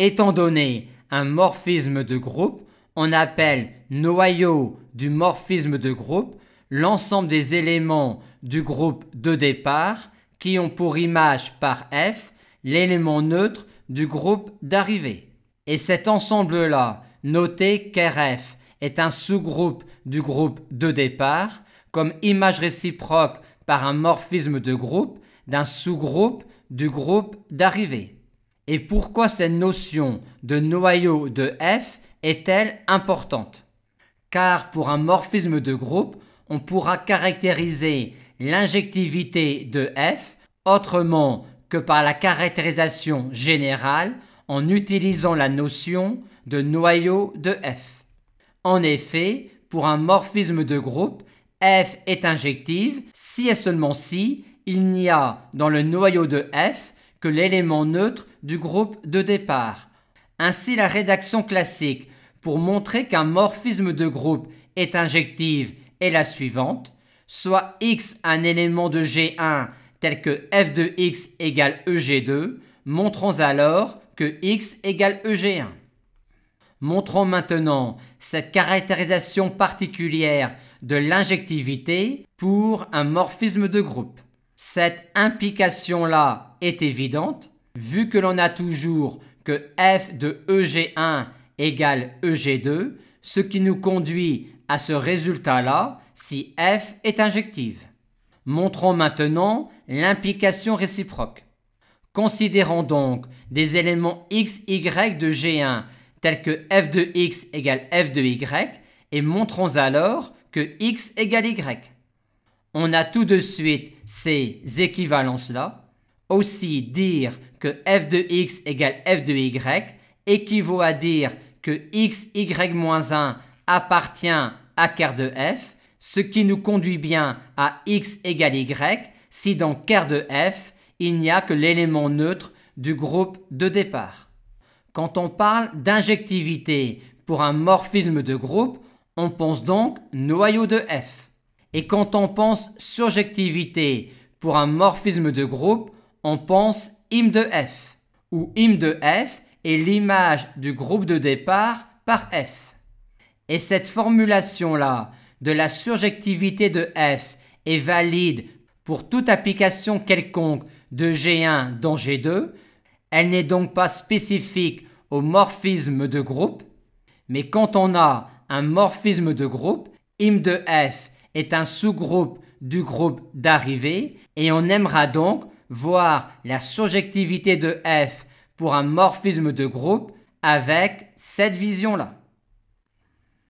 Étant donné un morphisme de groupe, on appelle noyau du morphisme de groupe l'ensemble des éléments du groupe de départ qui ont pour image par F l'élément neutre du groupe d'arrivée. Et cet ensemble-là, noté qu'RF est un sous-groupe du groupe de départ, comme image réciproque par un morphisme de groupe d'un sous-groupe du groupe d'arrivée. Et pourquoi cette notion de noyau de F est-elle importante? Car pour un morphisme de groupe, on pourra caractériser l'injectivité de F autrement que par la caractérisation générale en utilisant la notion de noyau de F. En effet, pour un morphisme de groupe, F est injective si et seulement si il n'y a dans le noyau de F que l'élément neutre du groupe de départ. Ainsi, la rédaction classique pour montrer qu'un morphisme de groupe est injective est la suivante: soit X un élément de G1 tel que f de x égale EG2, montrons alors que x égale EG1. Montrons maintenant cette caractérisation particulière de l'injectivité pour un morphisme de groupe. Cette implication-là est évidente, vu que l'on a toujours que f de EG1 égale EG2, ce qui nous conduit à ce résultat-là si f est injective. Montrons maintenant l'implication réciproque. Considérons donc des éléments x, y de G1 tels que f de x égale f de y et montrons alors que x égale y. On a tout de suite ces équivalences-là. Aussi, dire que f de x égale f de y équivaut à dire que x, y-1 appartient à ker de f, ce qui nous conduit bien à x égale y si dans ker de f, il n'y a que l'élément neutre du groupe de départ. Quand on parle d'injectivité pour un morphisme de groupe, on pense donc noyau de f. Et quand on pense surjectivité pour un morphisme de groupe, on pense im de f, où im de f est l'image du groupe de départ par f. Et cette formulation-là de la surjectivité de f est valide pour toute application quelconque de G1 dans G2. Elle n'est donc pas spécifique au morphisme de groupe, mais quand on a un morphisme de groupe, im de f est un sous-groupe du groupe d'arrivée et on aimera donc voir la surjectivité de f pour un morphisme de groupe avec cette vision-là.